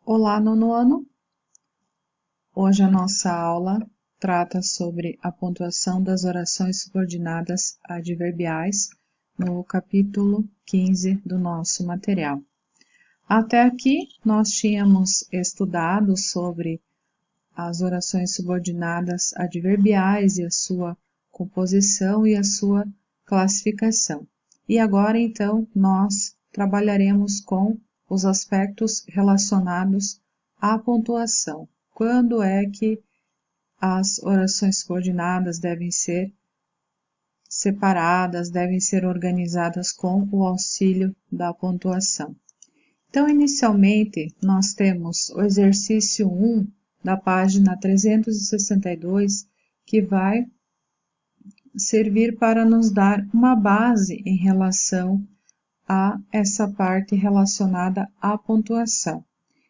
Olá, nono ano! Hoje a nossa aula trata sobre a pontuação das orações subordinadas adverbiais no capítulo 15 do nosso material. Até aqui nós tínhamos estudado sobre as orações subordinadas adverbiais e a sua composição e a sua classificação. E agora então nós trabalharemos com os aspectos relacionados à pontuação. Quando é que as orações subordinadas devem ser separadas, devem ser organizadas com o auxílio da pontuação. Então, inicialmente, nós temos o exercício 1 da página 362, que vai servir para nos dar uma base em relação a essa parte relacionada à pontuação.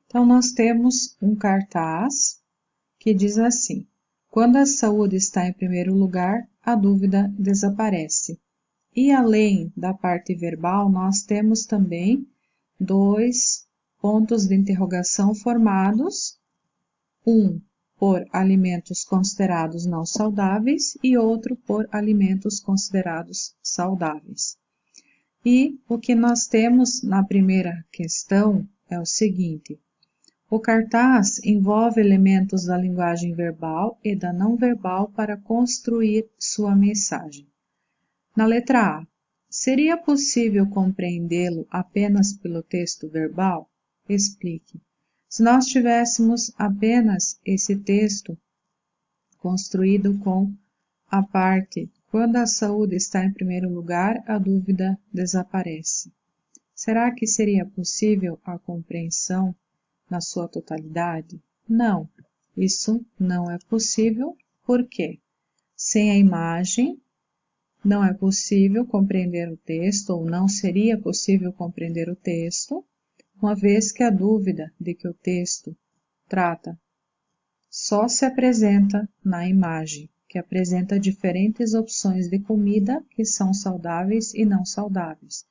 Então, nós temos um cartaz que diz assim: quando a saúde está em primeiro lugar, a dúvida desaparece. E além da parte verbal, nós temos também dois pontos de interrogação formados, um por alimentos considerados não saudáveis e outro por alimentos considerados saudáveis. E o que nós temos na primeira questão é o seguinte: o cartaz envolve elementos da linguagem verbal e da não verbal para construir sua mensagem. Na letra A, seria possível compreendê-lo apenas pelo texto verbal? Explique. Se nós tivéssemos apenas esse texto construído com a parte quando a saúde está em primeiro lugar, a dúvida desaparece. Será que seria possível a compreensão na sua totalidade? Não, isso não é possível. Por quê? Sem a imagem, não é possível compreender o texto, ou não seria possível compreender o texto, uma vez que a dúvida de que o texto trata só se apresenta na imagem, que apresenta diferentes opções de comida que são saudáveis e não saudáveis.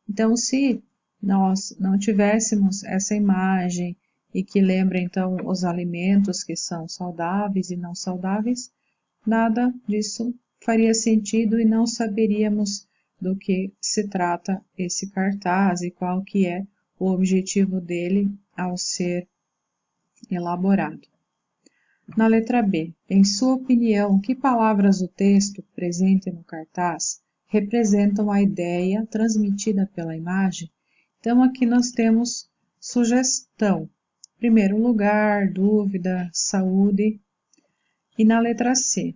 Então, se nós não tivéssemos essa imagem e que lembra então os alimentos que são saudáveis e não saudáveis, nada disso faria sentido e não saberíamos do que se trata esse cartaz e qual que é o objetivo dele ao ser elaborado. Na letra B, em sua opinião, que palavras do texto presente no cartaz representam a ideia transmitida pela imagem? Então, aqui nós temos sugestão. Primeiro lugar, dúvida, saúde. E na letra C,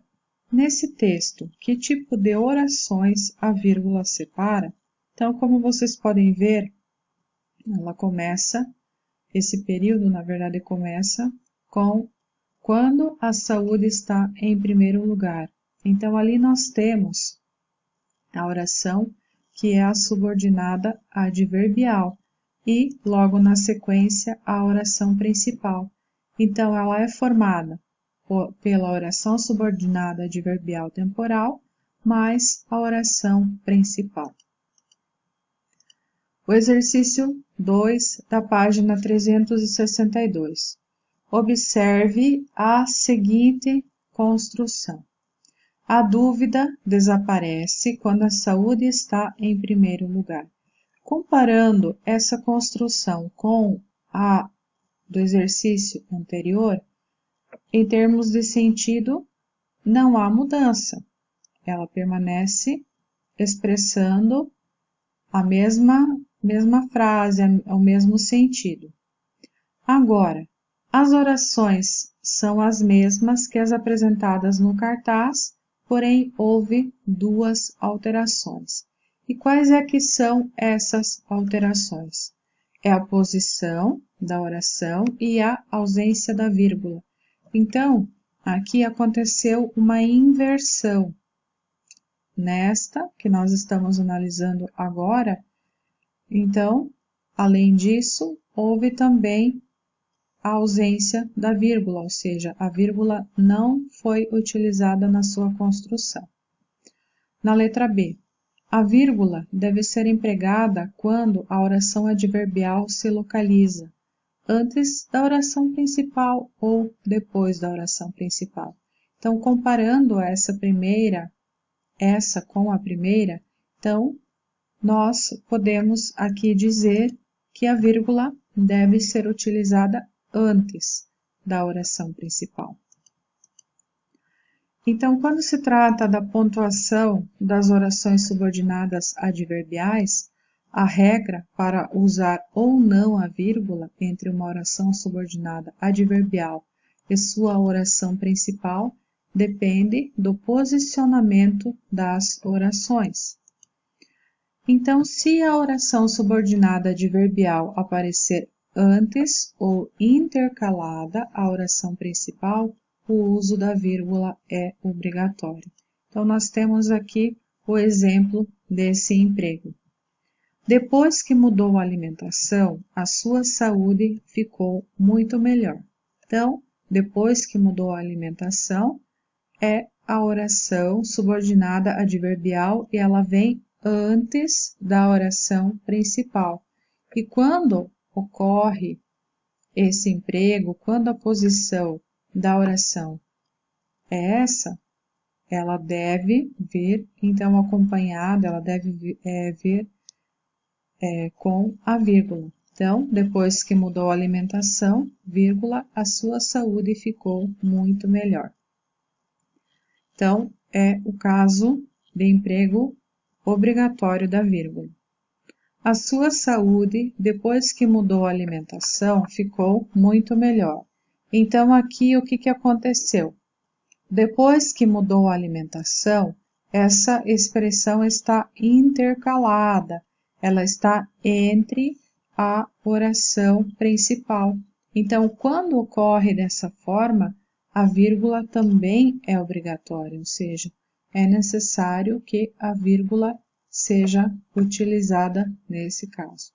nesse texto, que tipo de orações a vírgula separa? Então, como vocês podem ver, ela começa, esse período, na verdade, começa com quando a saúde está em primeiro lugar. Então, ali nós temos a oração que é a subordinada adverbial e, logo na sequência, a oração principal. Então, ela é formada pela oração subordinada adverbial temporal mais a oração principal. O exercício 2 da página 362. Observe a seguinte construção. A dúvida desaparece quando a saúde está em primeiro lugar. Comparando essa construção com a do exercício anterior, em termos de sentido, não há mudança. Ela permanece expressando a mesma frase, o mesmo sentido. Agora, as orações são as mesmas que as apresentadas no cartaz, porém houve duas alterações. E quais é que são essas alterações? É a posição da oração e a ausência da vírgula. Então, aqui aconteceu uma inversão. Nesta, que nós estamos analisando agora, então, além disso, houve também a ausência da vírgula, ou seja, a vírgula não foi utilizada na sua construção. Na letra B, a vírgula deve ser empregada quando a oração adverbial se localiza antes da oração principal ou depois da oração principal. Então, comparando essa com a primeira, então, nós podemos aqui dizer que a vírgula deve ser utilizada antes da oração principal. Então, quando se trata da pontuação das orações subordinadas adverbiais, a regra para usar ou não a vírgula entre uma oração subordinada adverbial e sua oração principal depende do posicionamento das orações. Então, se a oração subordinada adverbial aparecer antes ou intercalada à oração principal, o uso da vírgula é obrigatório. Então, nós temos aqui o exemplo desse emprego. Depois que mudou a alimentação, a sua saúde ficou muito melhor. Então, depois que mudou a alimentação, é a oração subordinada adverbial e ela vem antes da oração principal. E quando ocorre esse emprego, quando a posição da oração é essa, ela deve vir, então, acompanhada, ela deve vir com a vírgula. Então, depois que mudou a alimentação, vírgula, a sua saúde ficou muito melhor. Então, é o caso de emprego obrigatório da vírgula. A sua saúde, depois que mudou a alimentação, ficou muito melhor. Então, aqui o que aconteceu? Depois que mudou a alimentação, essa expressão está intercalada, ela está entre a oração principal. Então, quando ocorre dessa forma, a vírgula também é obrigatória, ou seja, é necessário que a vírgula seja utilizada nesse caso.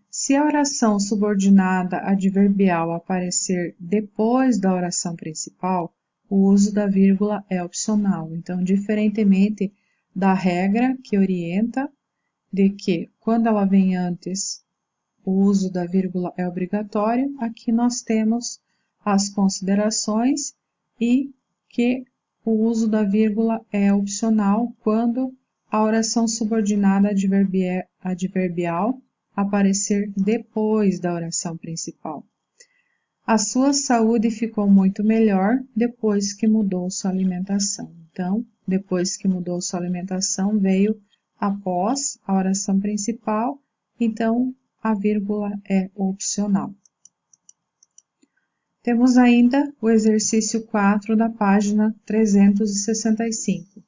Se a oração subordinada adverbial aparecer depois da oração principal, o uso da vírgula é opcional. Então, diferentemente da regra que orienta de que quando ela vem antes, o uso da vírgula é obrigatório, aqui nós temos as considerações e que o uso da vírgula é opcional quando a oração subordinada adverbial aparecer depois da oração principal. A sua saúde ficou muito melhor depois que mudou sua alimentação. Então, depois que mudou sua alimentação, veio após a oração principal, então a vírgula é opcional. Temos ainda o exercício 4 da página 365.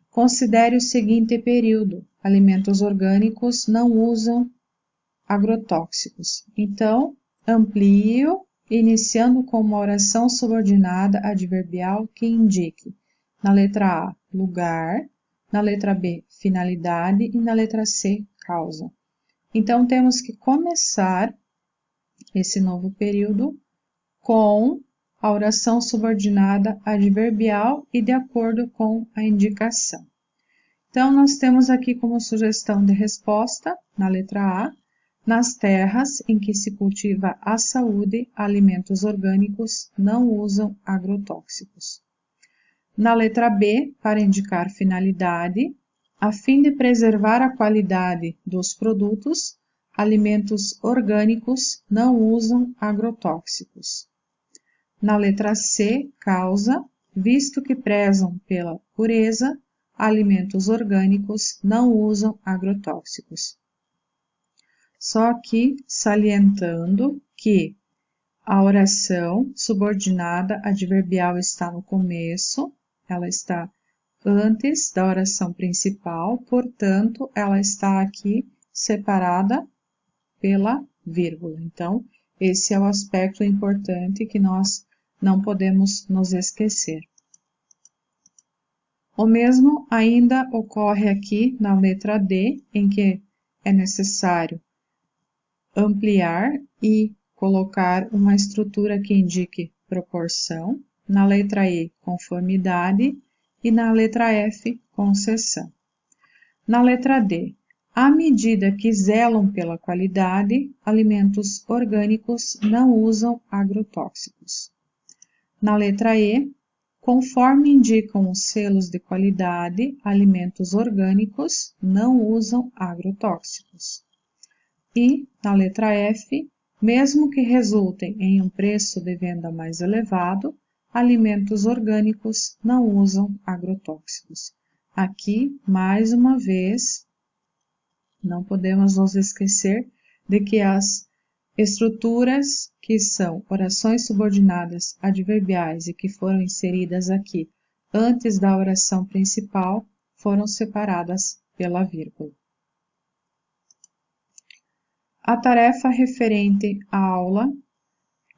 Considere o seguinte período: alimentos orgânicos não usam agrotóxicos. Então, amplio, iniciando com uma oração subordinada adverbial que indique, na letra A, lugar, na letra B, finalidade e na letra C, causa. Então, temos que começar esse novo período com a oração subordinada adverbial e de acordo com a indicação. Então, nós temos aqui como sugestão de resposta, na letra A, nas terras em que se cultiva a saúde, alimentos orgânicos não usam agrotóxicos. Na letra B, para indicar finalidade, a fim de preservar a qualidade dos produtos, alimentos orgânicos não usam agrotóxicos. Na letra C, causa, visto que prezam pela pureza, alimentos orgânicos não usam agrotóxicos. Só aqui salientando que a oração subordinada adverbial está no começo, ela está antes da oração principal, portanto, ela está aqui separada pela vírgula. Então, esse é o aspecto importante que nós não podemos nos esquecer. O mesmo ainda ocorre aqui na letra D, em que é necessário ampliar e colocar uma estrutura que indique proporção, na letra E, conformidade, e na letra F, concessão. Na letra D, À medida que zelam pela qualidade, alimentos orgânicos não usam agrotóxicos. Na letra E, conforme indicam os selos de qualidade, alimentos orgânicos não usam agrotóxicos. E, na letra F, mesmo que resultem em um preço de venda mais elevado, alimentos orgânicos não usam agrotóxicos. Aqui, mais uma vez, não podemos nos esquecer de que as estruturas que são orações subordinadas adverbiais e que foram inseridas aqui antes da oração principal foram separadas pela vírgula. A tarefa referente à aula,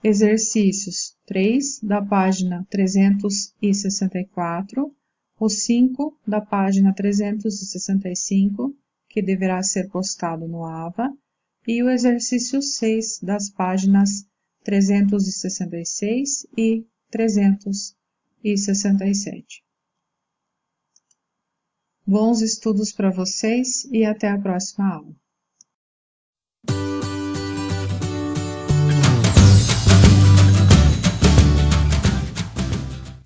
exercícios 3 da página 364, o 5 da página 365, que deverá ser postado no AVA, e o exercício 6 das páginas 366 e 367. Bons estudos para vocês e até a próxima aula.